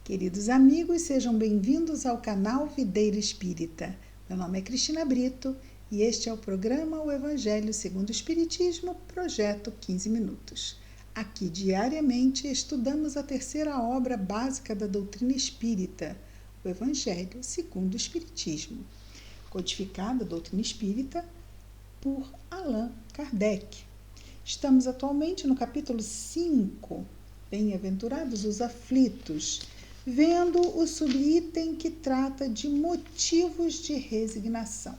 Queridos amigos, sejam bem-vindos ao canal Videira Espírita. Meu nome é Cristina Brito e este é o programa O Evangelho segundo o Espiritismo, projeto 15 minutos. Aqui, diariamente, estudamos a terceira obra básica da doutrina espírita, o Evangelho segundo o Espiritismo, codificada a doutrina espírita por Allan Kardec. Estamos atualmente no capítulo 5, Bem-aventurados os aflitos, vendo o subitem que trata de motivos de resignação.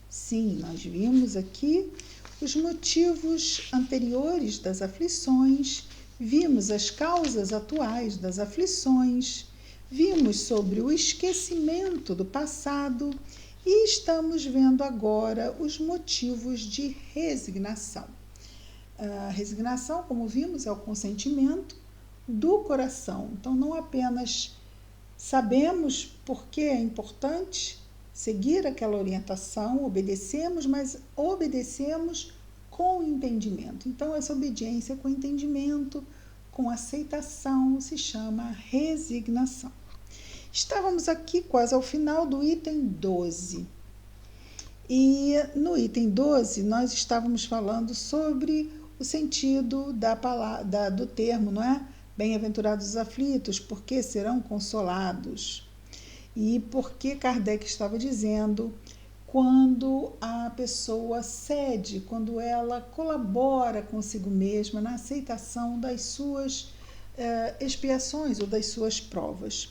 Sim, nós vimos aqui os motivos anteriores das aflições, vimos as causas atuais das aflições, vimos sobre o esquecimento do passado e estamos vendo agora os motivos de resignação. A resignação, como vimos, é o consentimento do coração. Então, não apenas sabemos por que é importante seguir aquela orientação, obedecemos, mas obedecemos com entendimento. Então, essa obediência com entendimento, com aceitação, se chama resignação. Estávamos aqui quase ao final do item 12. E no item 12, nós estávamos falando sobre o sentido do termo, não é? Bem-aventurados os aflitos, porque serão consolados. E porque Kardec estava dizendo, quando a pessoa cede, quando ela colabora consigo mesma na aceitação das suas expiações ou das suas provas.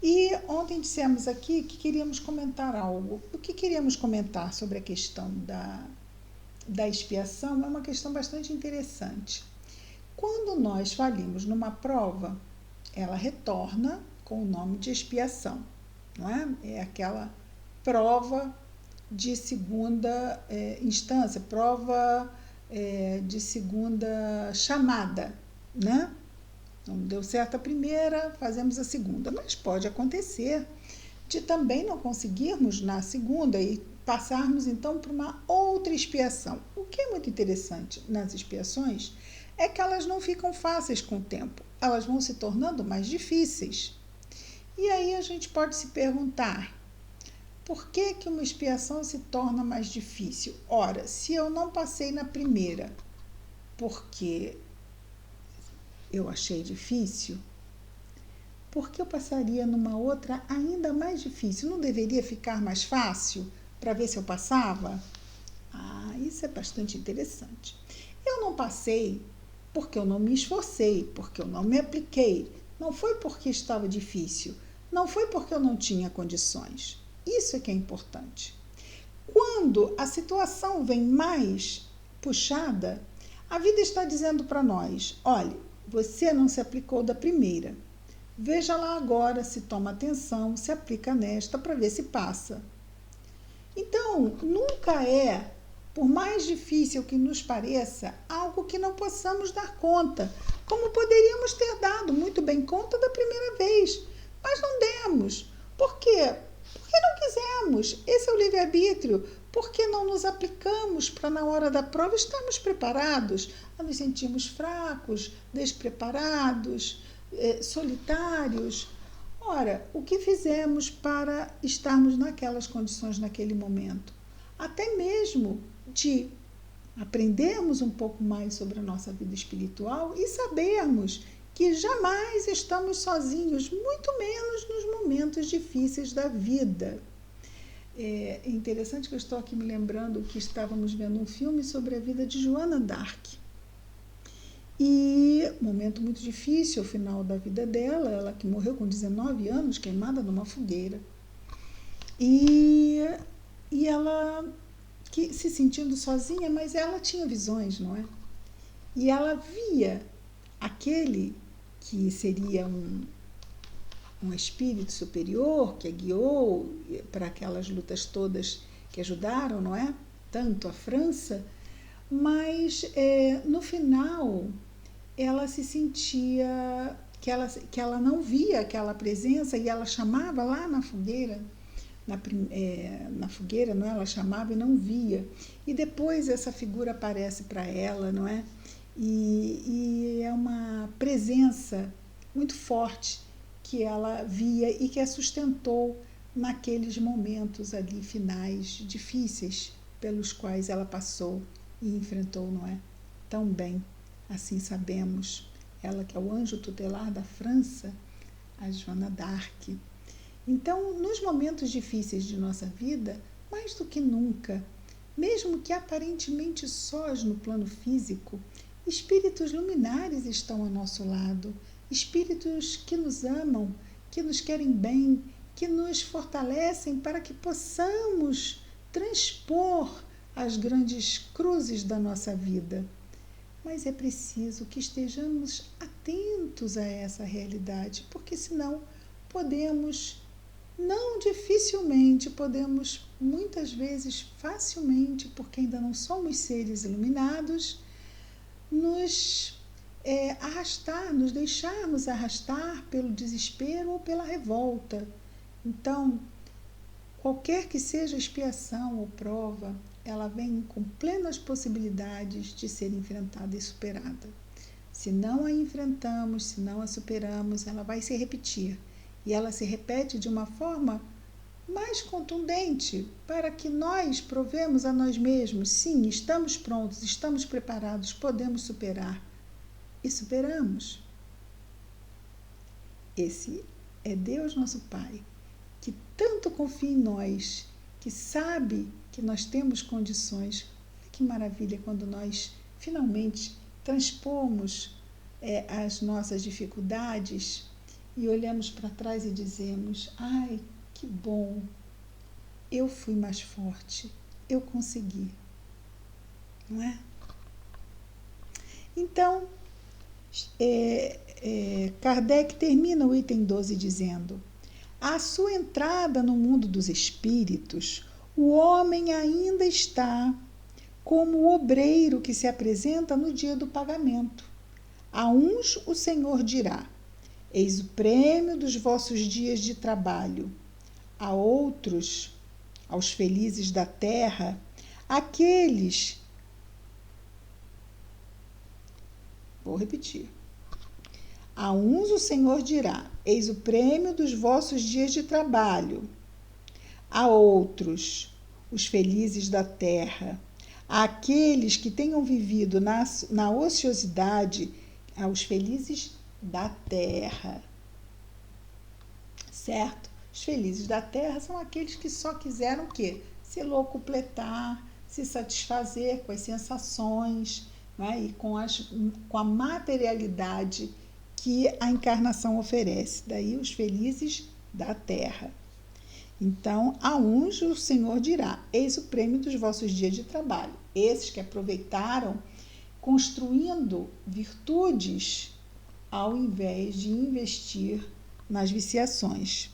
E ontem dissemos aqui que queríamos comentar algo. O que queríamos comentar sobre a questão da expiação é uma questão bastante interessante. Quando nós falhamos numa prova, ela retorna com o nome de expiação, não é? É aquela prova de segunda instância, prova de segunda chamada, né? Não deu certo a primeira, fazemos a segunda, mas pode acontecer de também não conseguirmos na segunda e passarmos então para uma outra expiação. O que é muito interessante nas expiações é que elas não ficam fáceis com o tempo, elas vão se tornando mais difíceis. E aí a gente pode se perguntar, por que uma expiação se torna mais difícil? Ora, se eu não passei na primeira porque eu achei difícil, por que eu passaria numa outra ainda mais difícil? Não deveria ficar mais fácil para ver se eu passava? Isso é bastante interessante. Eu não passei porque eu não me esforcei, porque eu não me apliquei. Não foi porque estava difícil, não foi porque eu não tinha condições. Isso é que é importante. Quando a situação vem mais puxada, a vida está dizendo para nós, olha, você não se aplicou da primeira. Veja lá agora se toma atenção, se aplica nesta para ver se passa. Então, nunca é, por mais difícil que nos pareça, algo que não possamos dar conta, como poderíamos ter dado muito bem conta da primeira vez, mas não demos. Por quê? Porque não quisemos. Esse é o livre-arbítrio. Porque não nos aplicamos para, na hora da prova, estarmos preparados. Nos sentimos fracos, despreparados, solitários. Ora, o que fizemos para estarmos naquelas condições naquele momento? Até mesmo de aprendermos um pouco mais sobre a nossa vida espiritual e sabermos que jamais estamos sozinhos, muito menos nos momentos difíceis da vida. É interessante que eu estou aqui me lembrando que estávamos vendo um filme sobre a vida de Joana d'Arc. E um momento muito difícil, ao final da vida dela, ela que morreu com 19 anos, queimada numa fogueira. E ela que se sentindo sozinha, mas ela tinha visões, não é? E ela via aquele que seria um espírito superior que a guiou para aquelas lutas todas que ajudaram, não é? Tanto a França, mas no final ela se sentia que ela não via aquela presença e ela chamava lá na fogueira, na fogueira, não é? Ela chamava e não via. E depois essa figura aparece para ela, não é? E é uma presença muito forte que ela via e que a sustentou naqueles momentos ali finais difíceis pelos quais ela passou e enfrentou, não é? Tão bem, assim sabemos, ela que é o anjo tutelar da França, a Joana d'Arc. Então, nos momentos difíceis de nossa vida, mais do que nunca, mesmo que aparentemente sós no plano físico, espíritos luminares estão ao nosso lado, espíritos que nos amam, que nos querem bem, que nos fortalecem para que possamos transpor as grandes cruzes da nossa vida. Mas é preciso que estejamos atentos a essa realidade, porque senão dificilmente podemos, muitas vezes, facilmente, porque ainda não somos seres iluminados, nos deixarmos arrastar pelo desespero ou pela revolta. Então, qualquer que seja a expiação ou prova, ela vem com plenas possibilidades de ser enfrentada e superada. Se não a enfrentamos, se não a superamos, ela vai se repetir. E ela se repete de uma forma mais contundente, para que nós provemos a nós mesmos, sim, estamos prontos, estamos preparados, podemos superar. E superamos. Esse é Deus nosso Pai, que tanto confia em nós, que sabe que nós temos condições. Que maravilha quando nós finalmente transpomos as nossas dificuldades e olhamos para trás e dizemos: ai, que bom, eu fui mais forte, eu consegui, não é? Então, Kardec termina o item 12 dizendo: à sua entrada no mundo dos espíritos, o homem ainda está como o obreiro que se apresenta no dia do pagamento. A uns o Senhor dirá: eis o prêmio dos vossos dias de trabalho. A outros, aos felizes da terra, aqueles... Vou repetir. A uns o Senhor dirá: eis o prêmio dos vossos dias de trabalho. A outros, os felizes da terra, aqueles que tenham vivido na ociosidade, aos felizes da terra. Certo? Os felizes da terra são aqueles que só quiseram o quê? Se locupletar, se satisfazer com as sensações, né? E com a materialidade que a encarnação oferece. Daí os felizes da terra. Então, a uns o Senhor dirá: eis o prêmio dos vossos dias de trabalho. Esses que aproveitaram construindo virtudes ao invés de investir nas viciações.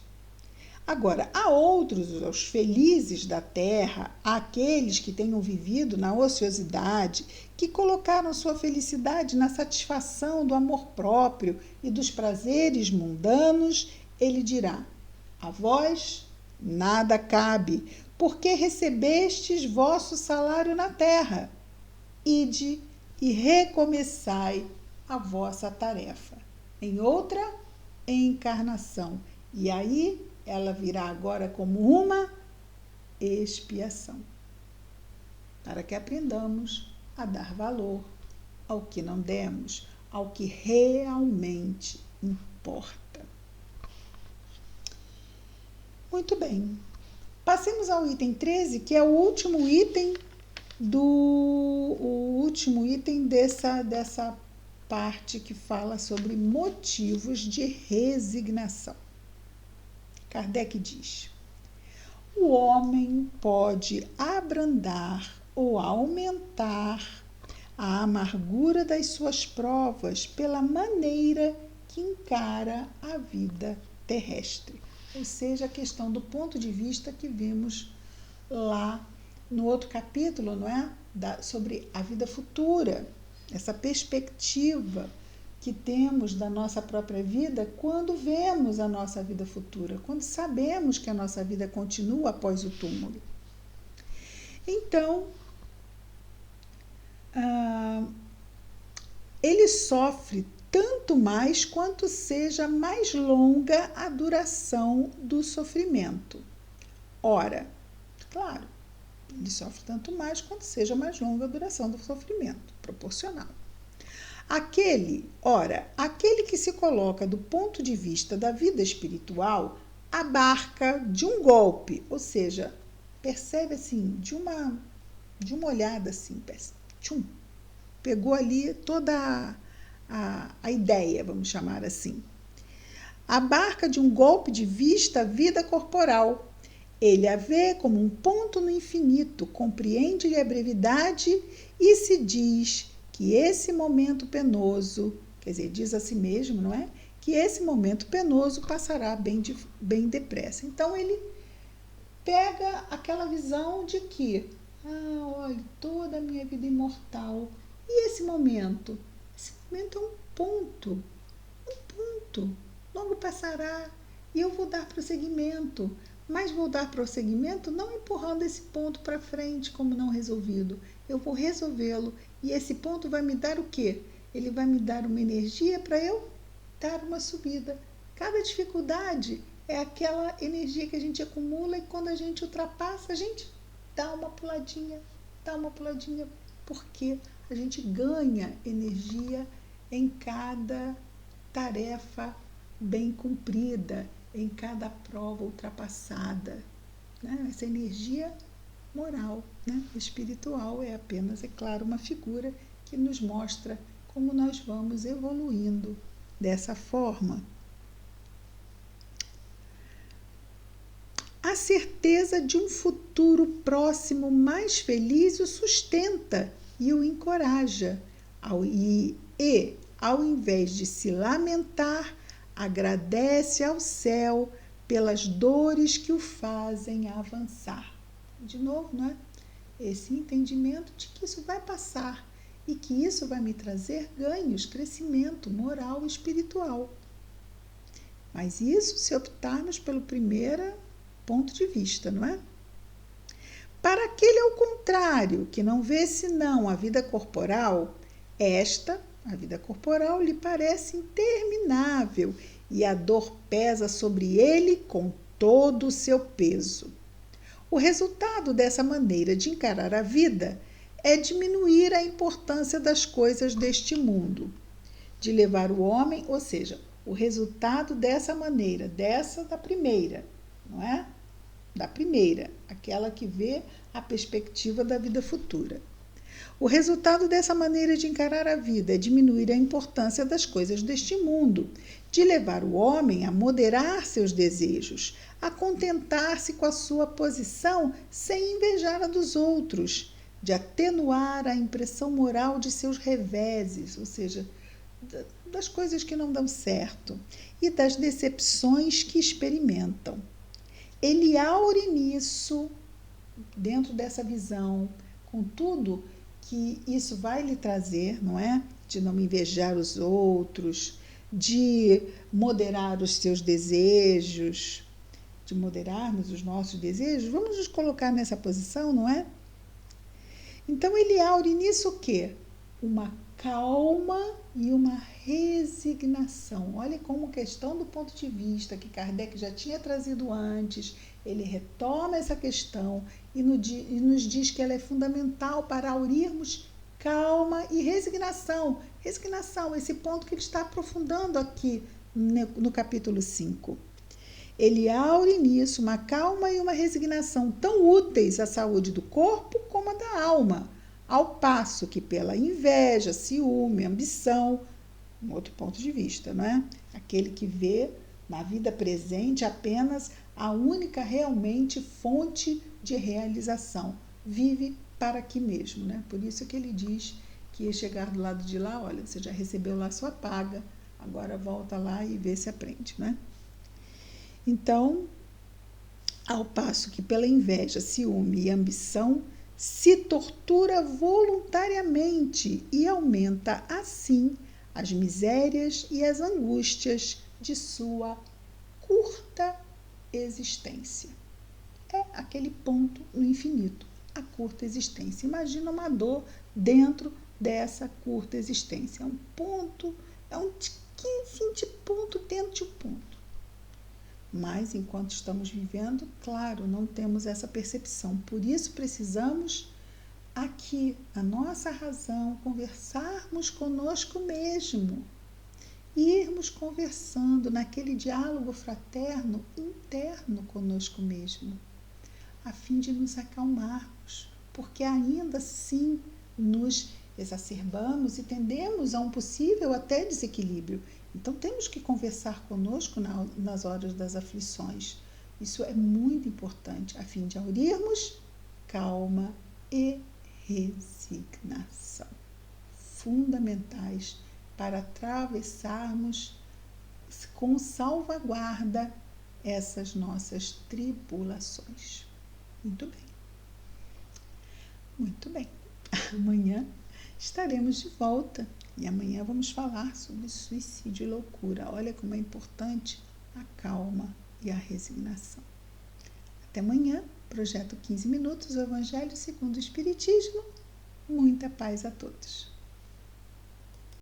Agora, há outros, os felizes da terra, aqueles que tenham vivido na ociosidade, que colocaram sua felicidade na satisfação do amor próprio e dos prazeres mundanos, ele dirá: a vós nada cabe, porque recebestes vosso salário na terra. Ide e recomeçai a vossa tarefa em outra encarnação. E aí ela virá agora como uma expiação, para que aprendamos a dar valor ao que não demos, ao que realmente importa. Muito bem. Passemos ao item 13, que é o último item dessa parte que fala sobre motivos de resignação. Kardec diz: o homem pode abrandar ou aumentar a amargura das suas provas pela maneira que encara a vida terrestre. Ou seja, a questão do ponto de vista que vimos lá no outro capítulo, não é? Sobre a vida futura, essa perspectiva que temos da nossa própria vida quando vemos a nossa vida futura, quando sabemos que a nossa vida continua após o túmulo. Então, ele sofre tanto mais quanto seja mais longa a duração do sofrimento. Ora, claro, ele sofre tanto mais quanto seja mais longa a duração do sofrimento, proporcional. Aquele que se coloca do ponto de vista da vida espiritual abarca de um golpe, ou seja, percebe assim, de uma olhada assim, tchum, pegou ali toda a ideia, vamos chamar assim. Abarca de um golpe de vista a vida corporal. Ele a vê como um ponto no infinito, compreende-lhe a brevidade e se diz que esse momento penoso, quer dizer, diz a si mesmo, não é? Que esse momento penoso passará bem depressa. Então, ele pega aquela visão de que, olha, toda a minha vida é imortal. E esse momento? Esse momento é um ponto. Logo passará e eu vou dar prosseguimento. Mas vou dar prosseguimento não empurrando esse ponto para frente como não resolvido. Eu vou resolvê-lo e esse ponto vai me dar o quê? Ele vai me dar uma energia para eu dar uma subida. Cada dificuldade é aquela energia que a gente acumula e quando a gente ultrapassa, a gente dá uma puladinha, porque a gente ganha energia em cada tarefa bem cumprida, em cada prova ultrapassada. Né? Essa energia moral, né? Espiritual é apenas, é claro, uma figura que nos mostra como nós vamos evoluindo dessa forma. A certeza de um futuro próximo mais feliz o sustenta e o encoraja. Ao invés de se lamentar, agradece ao céu pelas dores que o fazem avançar. De novo, não é? Esse entendimento de que isso vai passar e que isso vai me trazer ganhos, crescimento moral e espiritual. Mas isso se optarmos pelo primeiro ponto de vista, não é? Para aquele ao contrário, que não vê senão a vida corporal, a vida corporal, lhe parece interminável e a dor pesa sobre ele com todo o seu peso. O resultado dessa maneira de encarar a vida é diminuir a importância das coisas deste mundo, de levar o homem, ou seja, o resultado dessa maneira, da primeira, não é? Da primeira, aquela que vê a perspectiva da vida futura. O resultado dessa maneira de encarar a vida é diminuir a importância das coisas deste mundo, de levar o homem a moderar seus desejos, a contentar-se com a sua posição sem invejar a dos outros, de atenuar a impressão moral de seus reveses, ou seja, das coisas que não dão certo e das decepções que experimentam. Ele aure nisso, dentro dessa visão, com tudo que isso vai lhe trazer, não é? De não invejar os outros, de moderar os seus desejos, de moderarmos os nossos desejos, vamos nos colocar nessa posição, não é? Então, ele aure nisso o quê? Uma calma e uma resignação. Olha como questão do ponto de vista que Kardec já tinha trazido antes, ele retoma essa questão e nos diz que ela é fundamental para aurirmos calma e resignação. Resignação, esse ponto que ele está aprofundando aqui no capítulo 5. Ele aure nisso uma calma e uma resignação tão úteis à saúde do corpo como a da alma, ao passo que pela inveja, ciúme, ambição, um outro ponto de vista, não é? Aquele que vê na vida presente apenas a única realmente fonte de realização, vive para aqui mesmo, né? Por isso que ele diz que ia chegar do lado de lá, olha, você já recebeu lá sua paga, agora volta lá e vê se aprende, né? Então, ao passo que pela inveja, ciúme e ambição, se tortura voluntariamente e aumenta, assim, as misérias e as angústias de sua curta existência. É aquele ponto no infinito, a curta existência. Imagina uma dor dentro dessa curta existência. É um ponto É um tiquinho, 20 pontos dentro de um ponto. Mas, enquanto estamos vivendo, claro, não temos essa percepção. Por isso, precisamos, aqui, a nossa razão, conversarmos conosco mesmo. Irmos conversando naquele diálogo fraterno interno conosco mesmo, a fim de nos acalmarmos, porque ainda assim nos exacerbamos e tendemos a um possível até desequilíbrio. Então temos que conversar conosco nas horas das aflições. Isso é muito importante, a fim de aurirmos calma e resignação, fundamentais para atravessarmos com salvaguarda essas nossas tribulações. Muito bem. Muito bem. Amanhã estaremos de volta e amanhã vamos falar sobre suicídio e loucura. Olha como é importante a calma e a resignação. Até amanhã, projeto 15 minutos, o Evangelho segundo o Espiritismo. Muita paz a todos.